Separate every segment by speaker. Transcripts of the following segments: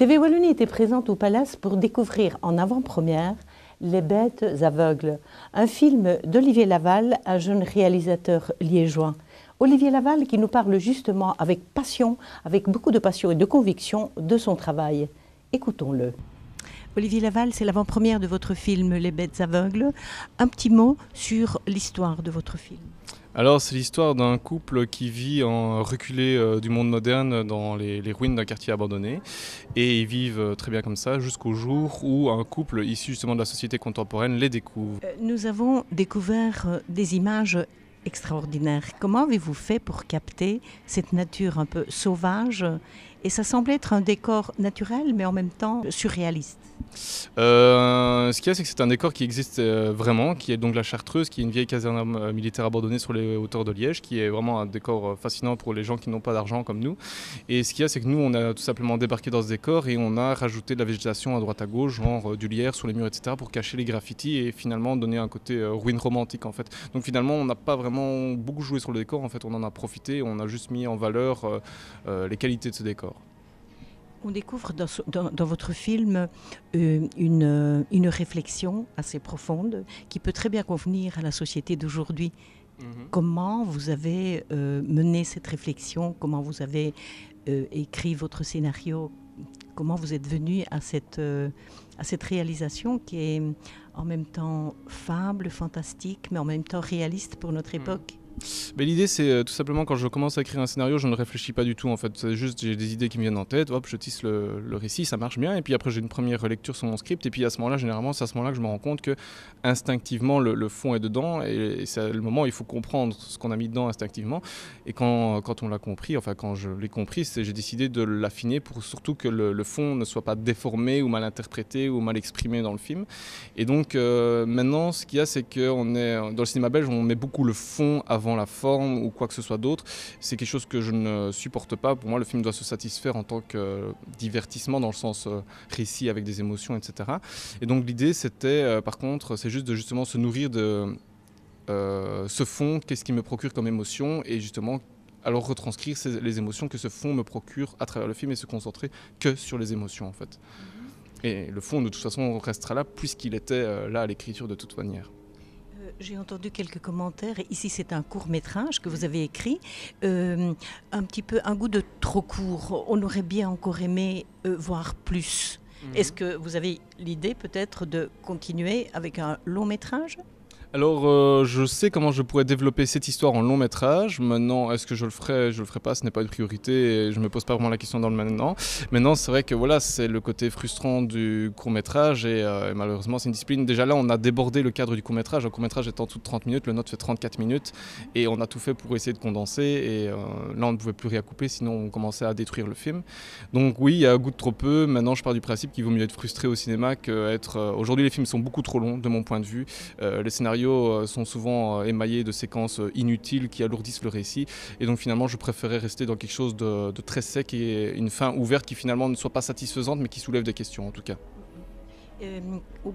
Speaker 1: TV Wallonie était présente au Palace pour découvrir en avant-première Les Bêtes aveugles, un film d'Olivier Laval, un jeune réalisateur liégeois. Olivier Laval qui nous parle justement avec passion, avec beaucoup de passion et de conviction de son travail. Écoutons-le. Olivier Laval, c'est l'avant-première de votre film Les Bêtes aveugles. Un petit mot sur l'histoire de votre film.
Speaker 2: Alors, c'est l'histoire d'un couple qui vit en reculé du monde moderne dans les ruines d'un quartier abandonné. Et ils vivent très bien comme ça jusqu'au jour où un couple issu justement de la société contemporaine les découvre.
Speaker 1: Nous avons découvert des images extraordinaires. Comment avez-vous fait pour capter cette nature un peu sauvage? Et ça semble être un décor naturel, mais en même temps surréaliste.
Speaker 2: Ce qu'il y a, c'est que c'est un décor qui existe vraiment, qui est donc la Chartreuse, qui est une vieille caserne militaire abandonnée sur les hauteurs de Liège, qui est vraiment un décor fascinant pour les gens qui n'ont pas d'argent comme nous. Et ce qu'il y a, c'est que nous, on a tout simplement débarqué dans ce décor et on a rajouté de la végétation à droite à gauche, genre du lierre sur les murs, etc., pour cacher les graffitis et finalement donner un côté ruine romantique en fait. Donc finalement, on n'a pas vraiment beaucoup joué sur le décor, en fait, on en a profité, on a juste mis en valeur les qualités de ce décor.
Speaker 1: On découvre dans votre film une réflexion assez profonde qui peut très bien convenir à la société d'aujourd'hui. Comment vous avez mené cette réflexion? Comment vous avez écrit votre scénario? Comment vous êtes venu à cette réalisation qui est en même temps fable, fantastique, mais en même temps réaliste pour notre époque?
Speaker 2: Mais l'idée, c'est tout simplement quand je commence à écrire un scénario, je ne réfléchis pas du tout en fait. C'est juste, j'ai des idées qui me viennent en tête, hop, je tisse le récit, ça marche bien. Et puis après, j'ai une première lecture sur mon script. Et puis à ce moment-là, généralement, c'est à ce moment-là que je me rends compte que instinctivement, le fond est dedans. Et c'est le moment où il faut comprendre ce qu'on a mis dedans instinctivement. Et quand on l'a compris, enfin quand je l'ai compris, j'ai décidé de l'affiner pour surtout que le fond ne soit pas déformé ou mal interprété ou mal exprimé dans le film. Et donc maintenant, ce qu'il y a, c'est que dans le cinéma belge, on met beaucoup le fond avant la forme ou quoi que ce soit d'autre. C'est quelque chose que je ne supporte pas. Pour moi, le film doit se satisfaire en tant que divertissement dans le sens récit avec des émotions, etc. Et donc l'idée, c'était, par contre, c'est juste de justement se nourrir de ce fond, qu'est-ce qui me procure comme émotion, et justement alors retranscrire les émotions que ce fond me procure à travers le film et se concentrer que sur les émotions en fait. Et le fond, de toute façon, restera là puisqu'il était là à l'écriture de toute manière.
Speaker 1: J'ai entendu quelques commentaires. Ici, c'est un court-métrage que vous avez écrit. Un petit peu un goût de trop court. On aurait bien encore aimé voir plus. Est-ce que vous avez l'idée peut-être de continuer avec un long-métrage ?
Speaker 2: Alors, je sais comment je pourrais développer cette histoire en long métrage. Maintenant, est-ce que je le ferai pas, ce n'est pas une priorité et je ne me pose pas vraiment la question dans le maintenant. Maintenant, c'est vrai que voilà, c'est le côté frustrant du court-métrage et malheureusement, c'est une discipline. Déjà là, on a débordé le cadre du court-métrage. Un court-métrage est en tout de 30 minutes, le nôtre fait 34 minutes et on a tout fait pour essayer de condenser et là, on ne pouvait plus rien couper, sinon on commençait à détruire le film. Donc oui, il y a un goût de trop peu. Maintenant, je pars du principe qu'il vaut mieux être frustré au cinéma qu'être... Aujourd'hui, les films sont beaucoup trop longs, de mon point de vue. Les scénarios sont souvent émaillés de séquences inutiles qui alourdissent le récit et donc finalement je préférais rester dans quelque chose de très sec et une fin ouverte qui finalement ne soit pas satisfaisante mais qui soulève des questions en tout cas.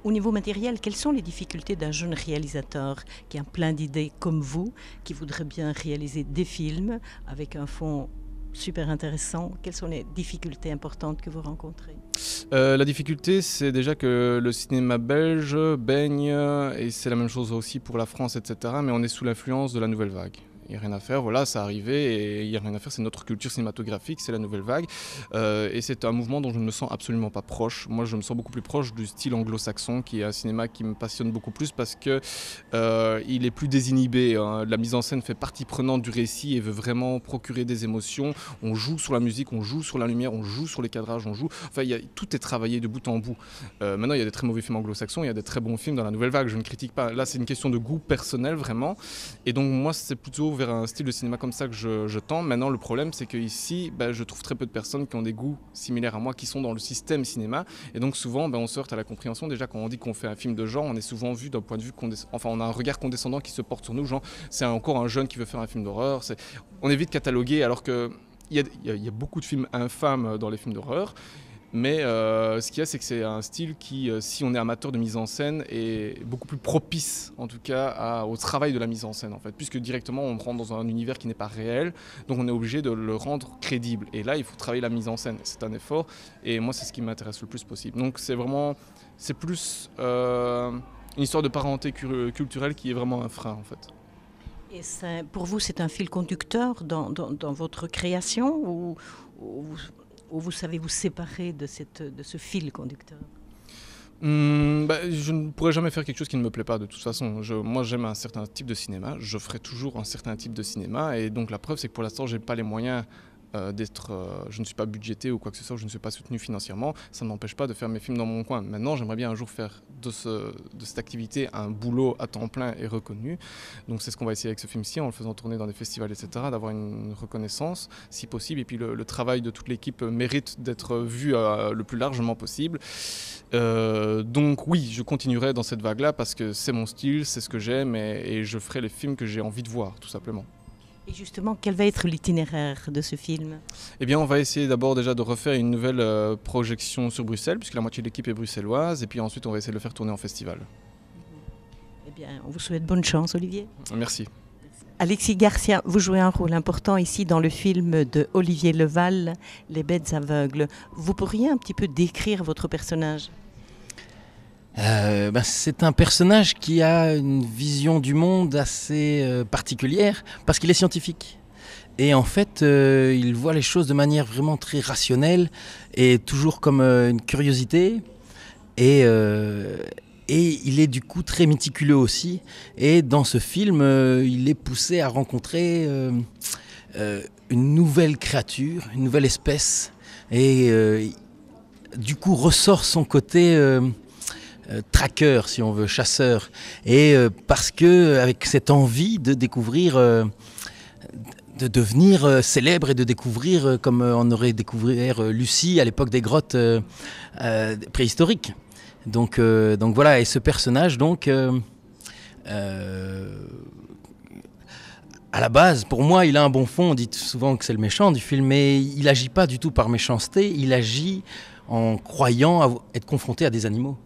Speaker 1: Au niveau matériel, quelles sont les difficultés d'un jeune réalisateur qui a plein d'idées comme vous, qui voudrait bien réaliser des films avec un fond super intéressant? Quelles sont les difficultés importantes que vous rencontrez?
Speaker 2: La difficulté, c'est déjà que le cinéma belge baigne, et c'est la même chose aussi pour la France, etc., mais on est sous l'influence de la nouvelle vague. Il n'y a rien à faire, voilà, ça arrivé et il n'y a rien à faire, c'est notre culture cinématographique, c'est la nouvelle vague. Et c'est un mouvement dont je ne me sens absolument pas proche. Moi, je me sens beaucoup plus proche du style anglo-saxon, qui est un cinéma qui me passionne beaucoup plus parce que il est plus désinhibé. Hein. La mise en scène fait partie prenante du récit et veut vraiment procurer des émotions. On joue sur la musique, on joue sur la lumière, on joue sur les cadrages, on joue. Enfin, tout est travaillé de bout en bout. Maintenant, il y a des très mauvais films anglo-saxons, il y a des très bons films dans la nouvelle vague. Je ne critique pas. Là, c'est une question de goût personnel, vraiment. Et donc, moi, c'est plutôt vers un style de cinéma comme ça que je tends. Maintenant, le problème, c'est qu'ici, je trouve très peu de personnes qui ont des goûts similaires à moi, qui sont dans le système cinéma. Et donc, souvent, on se heurte à la compréhension. Déjà, quand on dit qu'on fait un film de genre, on est souvent vu d'un point de vue enfin, on a un regard condescendant qui se porte sur nous. Genre, c'est encore un jeune qui veut faire un film d'horreur. On évite de cataloguer, alors que il y a beaucoup de films infâmes dans les films d'horreur. Mais ce qu'il y a, c'est que c'est un style qui, si on est amateur de mise en scène, est beaucoup plus propice, en tout cas, au travail de la mise en scène, en fait, puisque directement, on rentre dans un univers qui n'est pas réel, donc on est obligé de le rendre crédible. Et là, il faut travailler la mise en scène. C'est un effort, et moi, c'est ce qui m'intéresse le plus possible. Donc, c'est plus une histoire de parenté culturelle qui est vraiment un frein, en fait.
Speaker 1: Et pour vous, c'est un fil conducteur dans votre création ou vous savez vous séparer de ce fil conducteur?
Speaker 2: Je ne pourrais jamais faire quelque chose qui ne me plaît pas de toute façon. Moi j'aime un certain type de cinéma, je ferai toujours un certain type de cinéma et donc la preuve c'est que pour l'instant j'ai pas les moyens je ne suis pas budgété ou quoi que ce soit, je ne suis pas soutenu financièrement, ça ne m'empêche pas de faire mes films dans mon coin. Maintenant j'aimerais bien un jour faire de cette activité un boulot à temps plein et reconnu. Donc c'est ce qu'on va essayer avec ce film-ci, en le faisant tourner dans des festivals, etc., d'avoir une reconnaissance si possible. Et puis le travail de toute l'équipe mérite d'être vu le plus largement possible. Donc oui, je continuerai dans cette vague-là parce que c'est mon style, c'est ce que j'aime et je ferai les films que j'ai envie de voir, tout simplement.
Speaker 1: Et justement, quel va être l'itinéraire de ce film?
Speaker 2: Eh bien, on va essayer d'abord déjà de refaire une nouvelle projection sur Bruxelles, puisque la moitié de l'équipe est bruxelloise, et puis ensuite on va essayer de le faire tourner en festival.
Speaker 1: Eh bien, on vous souhaite bonne chance, Olivier.
Speaker 2: Merci.
Speaker 1: Alexis Garcia, vous jouez un rôle important ici dans le film de Olivier Leval, Les Bêtes aveugles. Vous pourriez un petit peu décrire votre personnage?
Speaker 3: C'est un personnage qui a une vision du monde assez particulière parce qu'il est scientifique. Et en fait, il voit les choses de manière vraiment très rationnelle et toujours comme une curiosité. Et il est du coup très méticuleux aussi. Et dans ce film, il est poussé à rencontrer une nouvelle créature, une nouvelle espèce. Et du coup ressort son côté... tracker, si on veut, chasseur, et parce que avec cette envie de découvrir, de devenir célèbre et de découvrir comme on aurait découvert Lucie à l'époque des grottes préhistoriques. Donc voilà, et ce personnage donc à la base, pour moi, il a un bon fond. On dit souvent que c'est le méchant du film, mais il agit pas du tout par méchanceté. Il agit en croyant être confronté à des animaux.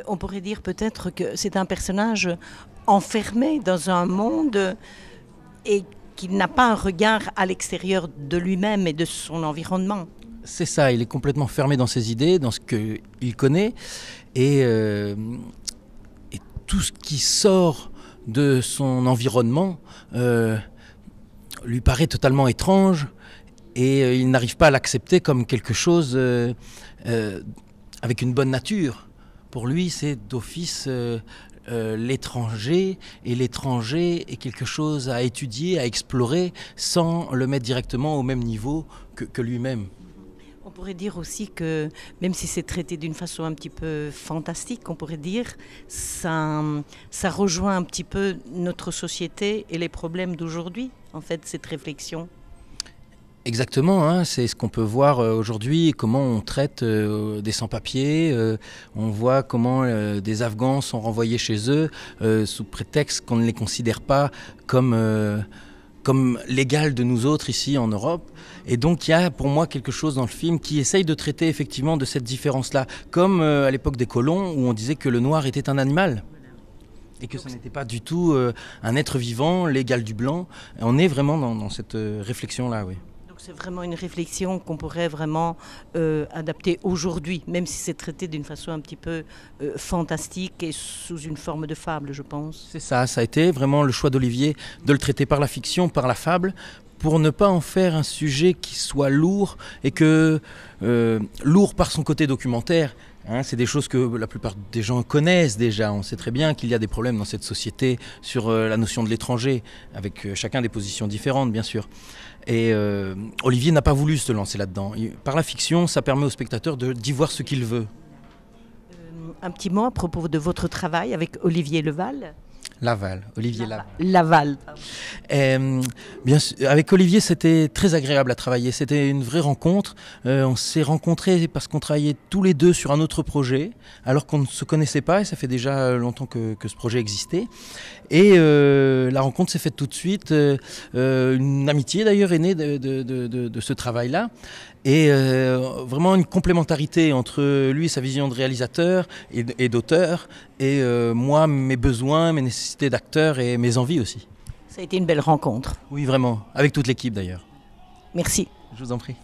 Speaker 1: On pourrait dire peut-être que c'est un personnage enfermé dans un monde et qui n'a pas un regard à l'extérieur de lui-même et de son environnement.
Speaker 3: C'est ça, il est complètement fermé dans ses idées, dans ce qu'il connaît. Et tout ce qui sort de son environnement lui paraît totalement étrange et il n'arrive pas à l'accepter comme quelque chose avec une bonne nature. Pour lui, c'est d'office l'étranger, et l'étranger est quelque chose à étudier, à explorer, sans le mettre directement au même niveau que lui-même.
Speaker 1: On pourrait dire aussi que, même si c'est traité d'une façon un petit peu fantastique, on pourrait dire ça rejoint un petit peu notre société et les problèmes d'aujourd'hui, en fait, cette réflexion.
Speaker 3: Exactement, hein, c'est ce qu'on peut voir aujourd'hui, comment on traite des sans-papiers, on voit comment des Afghans sont renvoyés chez eux sous prétexte qu'on ne les considère pas comme l'égal de nous autres ici en Europe. Et donc il y a pour moi quelque chose dans le film qui essaye de traiter effectivement de cette différence-là, comme à l'époque des colons où on disait que le noir était un animal. Et que ce n'était pas du tout un être vivant, l'égal du blanc. Et on est vraiment dans cette réflexion-là, oui.
Speaker 1: C'est vraiment une réflexion qu'on pourrait vraiment adapter aujourd'hui, même si c'est traité d'une façon un petit peu fantastique et sous une forme de fable, je pense.
Speaker 3: C'est ça, ça a été vraiment le choix d'Olivier de le traiter par la fiction, par la fable, pour ne pas en faire un sujet qui soit lourd et que lourd par son côté documentaire. Hein, c'est des choses que la plupart des gens connaissent déjà. On sait très bien qu'il y a des problèmes dans cette société sur la notion de l'étranger, avec chacun des positions différentes, bien sûr. Et Olivier n'a pas voulu se lancer là-dedans. Par la fiction, ça permet au spectateur d'y voir ce qu'il veut.
Speaker 1: Un petit mot à propos de votre travail avec Olivier Leval.
Speaker 3: Olivier Laval.
Speaker 1: Laval.
Speaker 3: Bien sûr, avec Olivier, c'était très agréable à travailler. C'était une vraie rencontre. On s'est rencontrés parce qu'on travaillait tous les deux sur un autre projet, alors qu'on ne se connaissait pas, et ça fait déjà longtemps que ce projet existait. Et la rencontre s'est faite tout de suite. Une amitié d'ailleurs est née de ce travail-là. et vraiment une complémentarité entre lui, sa vision de réalisateur et d'auteur, et moi, mes besoins, mes nécessités d'acteur et mes envies aussi.
Speaker 1: Ça a été une belle rencontre.
Speaker 3: Oui, vraiment, avec toute l'équipe d'ailleurs.
Speaker 1: Merci.
Speaker 3: Je vous en prie.